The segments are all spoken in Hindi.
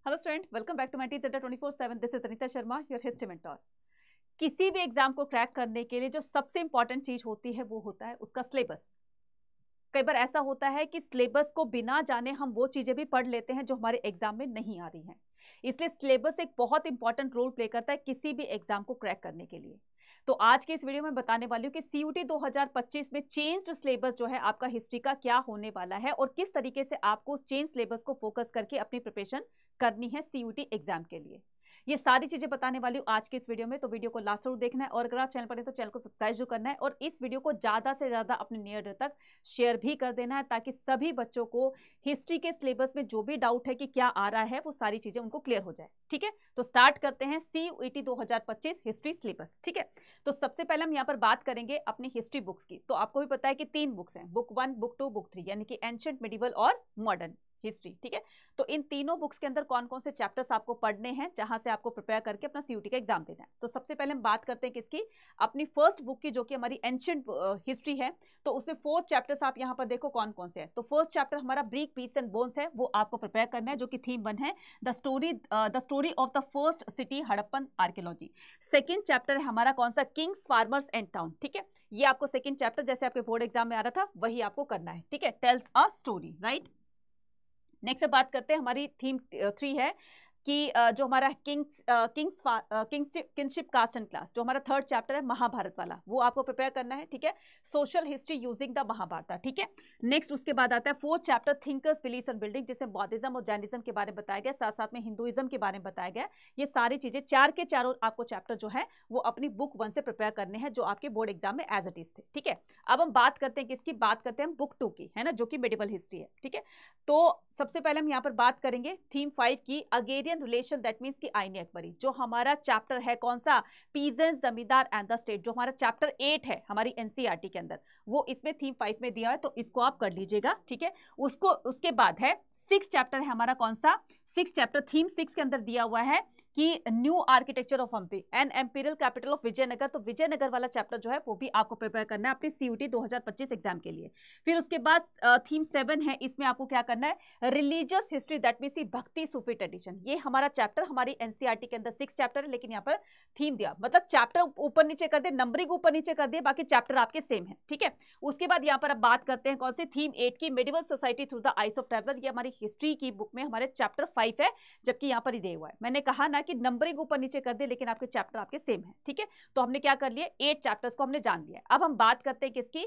Hello student, welcome back to my teacher 24/7। This is Anita Sharma, your history mentor. किसी भी एग्जाम को क्रैक करने के लिए जो सबसे इंपॉर्टेंट चीज होती है वो होता है उसका सिलेबस। कई बार ऐसा होता है कि सिलेबस को बिना जाने हम वो चीजें भी पढ़ लेते हैं जो हमारे एग्जाम में नहीं आ रही हैं। इसलिए सिलेबस एक बहुत इंपॉर्टेंट रोल प्ले करता है किसी भी एग्जाम को क्रैक करने के लिए। तो आज के इस वीडियो में बताने वाली हूँ कि सीयूटी 2025 में चेंज्ड सिलेबस जो है आपका हिस्ट्री का क्या होने वाला है और किस तरीके से आपको उस चेंज सिलेबस को फोकस करके अपनी प्रिपरेशन करनी है सीयूटी एग्जाम के लिए। ये सारी चीजें बताने वाली हूँ आज के इस वीडियो में, तो वीडियो को लास्ट जरूर देखना है और अगर आप चैनल पर हैं तो चैनल को सब्सक्राइब जरूर करना है और इस वीडियो को ज्यादा से ज्यादा अपने नियर तक शेयर भी कर देना है ताकि सभी बच्चों को हिस्ट्री के सिलेबस में जो भी डाउट है कि क्या आ रहा है वो सारी चीजें उनको क्लियर हो जाए। ठीक है, तो स्टार्ट करते हैं सीयूटी 2025 हिस्ट्री सिलेबस। ठीक है, तो सबसे पहले हम यहाँ पर बात करेंगे अपनी हिस्ट्री बुक्स की। तो आपको भी पता है कि 3 बुक्स हैं, बुक 1, बुक 2, बुक 3, यानी कि एंशिएंट, मिडिवल और मॉडर्न हिस्ट्री। ठीक है, तो इन तीनों बुक्स के अंदर कौन कौन से चैप्टर्स आपको पढ़ने हैं जहां से आपको प्रिपेयर करके अपना सीयूटी का एग्जाम देना है। तो सबसे पहले हम बात करते हैं किसकी, अपनी फर्स्ट बुक की जो कि हमारी एंशिएंट हिस्ट्री है। तो उसमें 4 चैप्टर्स आप यहां पर देखो कौन कौन से हैं। तो फर्स्ट चैप्टर हमारा ब्रीक, पीस एंड बोन्स है, वो आपको प्रिपेयर करना है जो कि थीम 1 है, the story of the first city Harappan archaeology. Second chapter है हमारा कौन सा, किंग्स, फार्मर्स एंड टाउन। ठीक है, ये आपको सेकेंड चैप्टर जैसे आपके बोर्ड एग्जाम में आ रहा था वही आपको करना है। ठीक है, tales a story, right. Next बात करते हैं, हमारी थीम 3 है कि जो हमारा किंगशिप कास्ट एंड क्लास, जो हमारा थर्ड चैप्टर है महाभारत वाला, वो आपको प्रिपेयर करना है। ठीक है, social history using the Mahabharata. ठीक है, नेक्स्ट उसके बाद आता है fourth chapter thinkers, believes and building, जिसमें बौद्धिज्म और जैनिज्म के बारे में बताया गया, साथ साथ में हिंदुइज्म के बारे में बताया गया। ये सारी चीजें 4 के चारों आपको चैप्टर जो है वो अपनी बुक 1 से प्रिपेयर करने हैं जो आपके बोर्ड एग्जाम में एज इट इज थे। ठीक है, अब हम बात करते हैं किसकी, बात करते हैं हम बुक 2 की, है ना, जो कि मेडिवल हिस्ट्री है। ठीक है, तो सबसे पहले हम यहाँ पर बात करेंगे थीम 5 की, अगेरियन रिलेशन, दैट मींस की आईने अकबरी। जो हमारा चैप्टर है कौन सा, पीजेंट्स, जमींदार एंड द स्टेट, जो हमारा चैप्टर 8 है हमारी एनसीईआरटी के अंदर, वो इसमें थीम 5 में दिया है, तो इसको आप कर लीजिएगा। ठीक है, उसके बाद है 6 चैप्टर है हमारा कौन सा, 6 चैप्टर थीम 6 के अंदर दिया हुआ है कि new architecture of Hampi and imperial capital of Vijayanagar. तो विजयनगर वाला चैप्टर जो है वो भी आपको प्रिपेयर करना है अपनी सीयूटी 2025 एग्जाम के लिए। फिर उसके बाद थीम 7 है, इसमें आपको क्या करना है, रिलीजियस हिस्ट्री, दैट मींस भक्ति सूफी ट्रेडिशन। ये हमारा चैप्टर हमारी एनसीईआरटी के अंदर 6 चैप्टर है, लेकिन यहाँ पर थीम दिया, मतलब चैप्टर ऊपर नीचे कर दे, नंबरिंग ऊपर नीचे कर दिए, बाकी चैप्टर आपके सेम है। ठीक है, उसके बाद यहाँ पर अब बात करते हैं कौन सी, थीम 8 की, medieval society through the eyes of traveller. ये हमारी हिस्ट्री की बुक में हमारे चैप्टर 5 है, जबकि यहाँ पर ही दिया हुआ है। मैंने कहा ना कि नंबरिंग ऊपर नीचे कर दे, लेकिन आपके चैप्टर आपके सेम है। ठीक है, तो हमने क्या कर लिया, 8 चैप्टर्स को हमने जान लिया। अब हम बात करते हैं किसकी,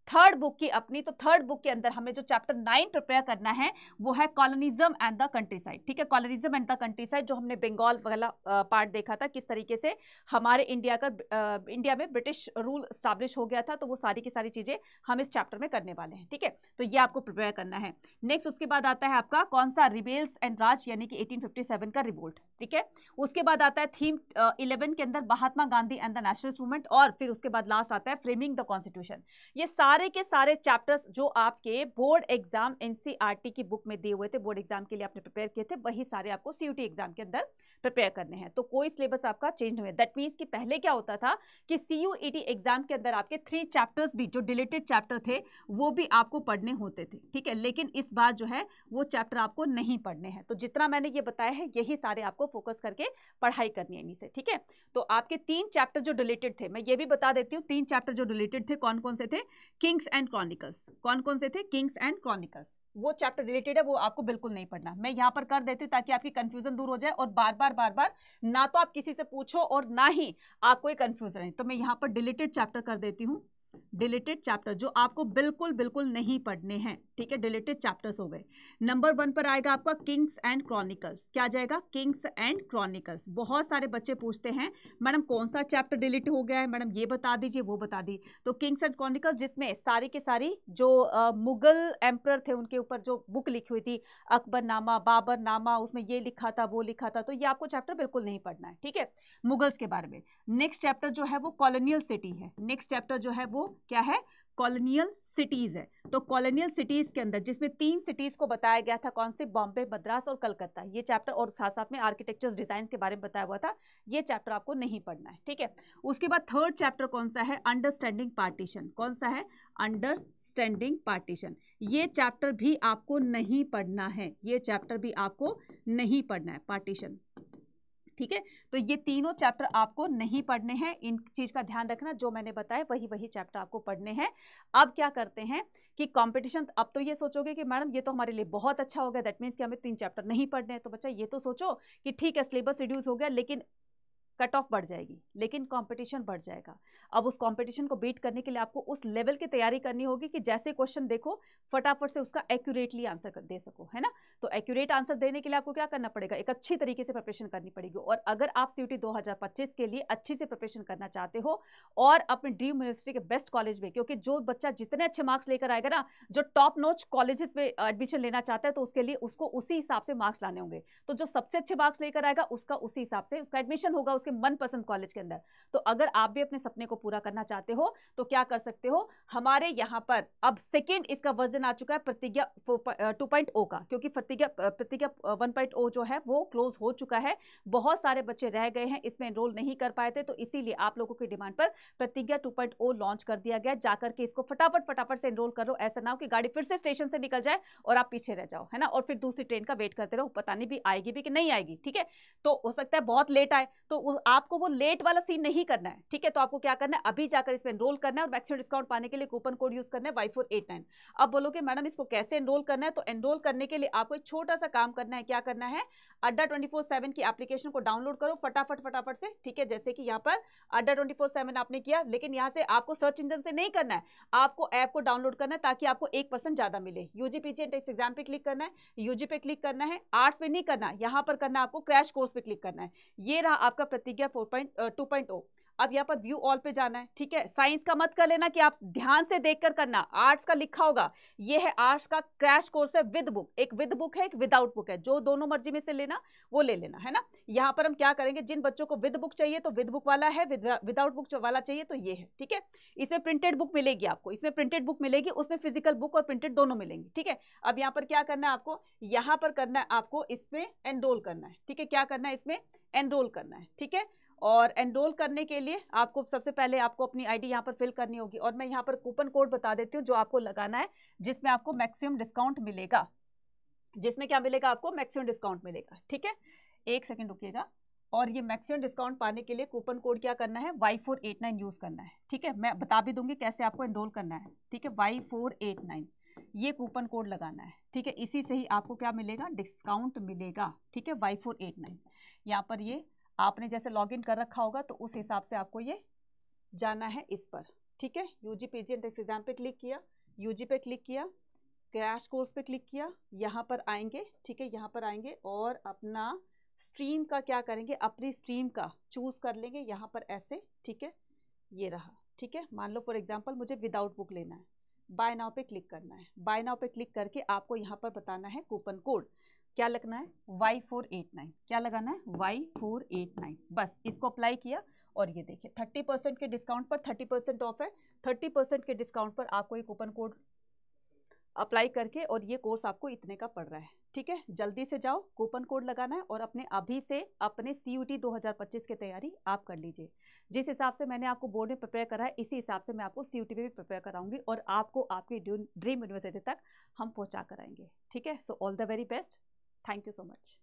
थर्ड बुक की अपनी। तो थर्ड बुक के अंदर हमें जो चैप्टर 9 प्रिपेयर करना है वो है colonialism and the country side. ठीक है, colonialism and the country side, जो हमने बंगाल वाला पार्ट देखा था, किस तरीके से हमारे इंडिया में ब्रिटिश रूल स्टैब्लिश हो गया था, तो वो सारी की सारी चीजें हम इस चैप्टर में करने वाले हैं। ठीक है, तो ये आपको प्रिपेयर करना है। नेक्स्ट उसके बाद आता है आपका कौन सा, रिबेल्स एंड राज, यानी कि 1857 का रिवोल्ट। ठीक है, उसके बाद आता है थीम 11 के अंदर Mahatma Gandhi and the nationalist movement, और फिर उसके बाद लास्ट आता है फ्रेमिंग द कॉन्स्टिट्यूशन। ये सारे के सारे चैप्टर्स जो आपके बोर्ड एग्जाम एनसीईआरटी की बुक में दिए हुए थे, बोर्ड एग्जाम के लिए आपने प्रिपेयर किए थे, वही सारे आपको सीयूटी एग्जाम के अंदर प्रिपेयर करने हैं। तो कोई सिलेबस आपका चेंज नहीं हुआ। दैट मींस कि पहले क्या होता था कि सीयूईटी एग्जाम के अंदर आपके 3 चैप्टर्स भी, जो डिलीटेड चैप्टर थे, वो भी आपको पढ़ने होते थे। ठीक है, लेकिन इस बार जो है वो चैप्टर आपको नहीं पढ़ने हैं। तो जितना मैंने ये बताया है यही सारे आपको फोकस करके पढ़ाई करनी है इन्हीं से। ठीक है, तो आपके 3 चैप्टर जो डिलीटेड थे, मैं ये भी बता देती हूँ, 3 चैप्टर जो डिलीटेड थे कौन कौन से थे, किंग्स एंड क्रॉनिकल्स। कौन कौन से थे, किंग्स एंड क्रॉनिकल्स, वो चैप्टर रिलेटेड है, वो आपको बिल्कुल नहीं पढ़ना। मैं यहां पर कर देती हूँ ताकि आपकी कंफ्यूजन दूर हो जाए और बार बार ना तो आप किसी से पूछो और ना ही आपको कंफ्यूजन है। तो मैं यहां पर डिलीटेड चैप्टर कर देती हूँ, डिलीटेड चैप्टर जो आपको बिल्कुल नहीं पढ़ने हैं। ठीक है, डिलीटेड चैप्टर्स हो गए। नंबर 1 पर आएगा आपका किंग्स एंड क्रॉनिकल्स। क्या जाएगा, किंग्स एंड क्रॉनिकल्स। बहुत सारे बच्चे पूछते हैं मैडम कौन सा चैप्टर डिलीट हो गया है, मैडम ये बता दीजिए वो बता दी। तो किंग्स एंड क्रॉनिकल्स, जिसमें सारी की सारी जो मुगल एम्परर थे उनके ऊपर जो बुक लिखी हुई थी, अकबर नामा, बाबर नामा, उसमें ये लिखा था वो लिखा था, तो ये आपको चैप्टर बिल्कुल नहीं पढ़ना है। ठीक है, मुगल्स के बारे में। नेक्स्ट चैप्टर जो है वो कॉलोनियल सिटी है। नेक्स्ट चैप्टर जो है वो क्या है, कॉलोनियल सिटीज है। तो कॉलोनियल सिटीज के अंदर जिसमें 3 सिटीज को बताया गया था, कौन से, बॉम्बे, मद्रास और कलकत्ता, ये चैप्टर, और साथ साथ में आर्किटेक्चर्स डिजाइन के बारे में बताया हुआ था, ये चैप्टर आपको नहीं पढ़ना है, ठीक है। उसके बाद थर्ड चैप्टर कौन सा है, अंडरस्टैंडिंग पार्टीशन। कौन सा है, अंडरस्टैंडिंग पार्टीशन। ये चैप्टर भी आपको नहीं पढ़ना है, ये चैप्टर भी आपको नहीं पढ़ना है, पार्टीशन, ठीक है। तो ये तीनों चैप्टर आपको नहीं पढ़ने हैं, इन चीज का ध्यान रखना, जो मैंने बताया वही चैप्टर आपको पढ़ने हैं। अब क्या करते हैं कि कंपटीशन, अब तो ये सोचोगे कि मैडम ये तो हमारे लिए बहुत अच्छा हो गया, दैट मीन्स कि हमें 3 चैप्टर नहीं पढ़ने हैं। तो बच्चा ये तो सोचो कि ठीक है सिलेबस रिड्यूस हो गया, लेकिन कट ऑफ बढ़ जाएगी, लेकिन कंपटीशन बढ़ जाएगा। अब उस कंपटीशन को बीट करने के लिए आपको उस लेवल की तैयारी करनी होगी कि जैसे क्वेश्चन देखो फटाफट से उसका एक्यूरेटली आंसर दे सको, है ना। तो एक्यूरेट आंसर देने के लिए आपको क्या करना पड़ेगा, एक अच्छी तरीके से प्रिपरेशन करनी पड़ेगी। और अगर आप सीयूटी 2025 के लिए अच्छी से प्रिपरेशन करना चाहते हो और अपने ड्रीम यूनिवर्सिटी के बेस्ट कॉलेज में, क्योंकि जो बच्चा जितने अच्छे मार्क्स लेकर आएगा ना, जो टॉप नॉच कॉलेजेस में एडमिशन लेना चाहता है, तो उसके लिए उसको उसी हिसाब से मार्क्स लाने होंगे। तो जो सबसे अच्छे मार्क्स लेकर आएगा उसका उसी हिसाब से उसका एडमिशन होगा उसके मनपसंद कॉलेज के अंदर। तो अगर आप भी अपने सपने को पूरा करना चाहते हो तो क्या कर सकते हो, हमारे यहाँ पर अब सेकेंड इसका वर्जन आ चुका है प्रतिज्ञा 2.0 का, क्योंकि प्रतिज्ञा 1.0 जो है वो क्लोज हो चुका है। बहुत सारे बच्चे रह गए हैं, इसमें एनरोल नहीं कर पाए थे, तो इसीलिए आप लोगों की डिमांड पर प्रतिज्ञा 2.0 लॉन्च कर दिया गया। जाकर के इसको फटाफट से एनरोल करो, ऐसा ना हो कि गाड़ी फिर से स्टेशन से निकल जाए और आप पीछे रह जाओ, है ना, और फिर दूसरी ट्रेन का वेट करते रहो, पता नहीं भी आएगी भी कि नहीं आएगी, ठीक है। तो हो सकता है बहुत लेट आए, तो आपको वो लेट वाला सीन नहीं करना है, ठीक है। तो आपको क्या करना है, अभी जाकर इसमें एनरोल करना है और मैक्सिमम डिस्काउंट पाने के लिए कूपन कोड यूज करना है Y489। अब बोलोगे मैडम इसको कैसे एनरोल करना है, तो एनरोल करने के लिए आपको एक छोटा सा काम करना है। क्या करना है, अड्डा 24/7 की एप्लीकेशन को डाउनलोड करो फटाफट से, ठीक है। जैसे कि यहाँ पर अड्डा 24/7 आपने किया, लेकिन यहाँ से आपको सर्च इंजन से नहीं करना है, आपको ऐप को डाउनलोड करना है ताकि आपको 1% ज्यादा मिले। यूजी पीजी एंट्रेंस एग्जाम पे क्लिक करना है, यूजी पे क्लिक करना है, आर्ट्स पे नहीं करना, यहाँ पर करना आपको क्रैश कोर्स पे क्लिक करना है। ये रहा आपका प्रतिज्ञा 2.0। अब यहाँ पर व्यू ऑल पे जाना है, ठीक है। साइंस का मत कर लेना कि आप ध्यान से देखकर करना, आर्ट्स का लिखा होगा, ये है आर्ट्स का क्रैश कोर्स है विद बुक, एक विद बुक है एक विदाउट बुक है, जो दोनों मर्जी में से लेना वो ले लेना, है ना। यहाँ पर हम क्या करेंगे, जिन बच्चों को विद बुक चाहिए तो विद बुक वाला है, विदाउट बुक वाला चाहिए तो ये है, ठीक है। इसमें प्रिंटेड बुक मिलेगी आपको, इसमें प्रिंटेड बुक मिलेगी, उसमें फिजिकल बुक और प्रिंटेड दोनों मिलेंगे, ठीक है। अब यहाँ पर क्या करना है आपको, यहाँ पर करना है आपको इसमें एनरोल करना है, ठीक है। क्या करना है, इसमें एनरोल करना है, ठीक है। और एनरोल करने के लिए आपको सबसे पहले आपको अपनी आईडी यहाँ पर फिल करनी होगी, और मैं यहाँ पर कूपन कोड बता देती हूँ जो आपको लगाना है, जिसमें आपको मैक्सिमम डिस्काउंट मिलेगा, जिसमें क्या मिलेगा, आपको मैक्सिमम डिस्काउंट मिलेगा, ठीक है। एक सेकंड रुकिएगा। और ये मैक्सिमम डिस्काउंट पाने के लिए कूपन कोड क्या करना है, Y489 यूज करना है, ठीक है। मैं बता भी दूंगी कैसे आपको एनरोल करना है, ठीक है। Y489 ये कूपन कोड लगाना है, ठीक है। इसी से ही आपको क्या मिलेगा, डिस्काउंट मिलेगा, ठीक है। Y489 यहाँ पर ये आपने जैसे लॉगिन कर रखा होगा तो उस हिसाब से आपको ये जाना है इस पर, ठीक है। यूजी पीजी एंट्रेंस एग्जाम पे क्लिक किया, यूजी पे क्लिक किया, क्रैश कोर्स पे क्लिक किया, यहाँ पर आएंगे, ठीक है। यहाँ पर आएंगे और अपना स्ट्रीम का क्या करेंगे, अपनी स्ट्रीम का चूज कर लेंगे यहाँ पर ऐसे, ठीक है। ये रहा, ठीक है। मान लो फॉर एग्जाम्पल मुझे विदाउट बुक लेना है, बाय नाउ पे क्लिक करना है। बाय नाउ पे क्लिक करके आपको यहाँ पर बताना है कूपन कोड, क्या लगना है, Y489। क्या लगाना है, Y489। बस इसको अप्लाई किया और ये देखिए 30% के डिस्काउंट पर 30% ऑफ है, 30% के डिस्काउंट पर आपको ये कूपन कोड अप्लाई करके, और ये कोर्स आपको इतने का पड़ रहा है, ठीक है। जल्दी से जाओ, कूपन कोड लगाना है और अपने अभी से अपने CUT 2025 की तैयारी आप कर लीजिए। जिस हिसाब से मैंने आपको बोर्ड में प्रिपेयर करा है, इसी हिसाब से मैं आपको CUT में भी प्रिपेयर कराऊंगी और आपको आपकी ड्रीम यूनिवर्सिटी तक हम पहुंचा कराएंगे, ठीक है। So all the very best, thank you so much.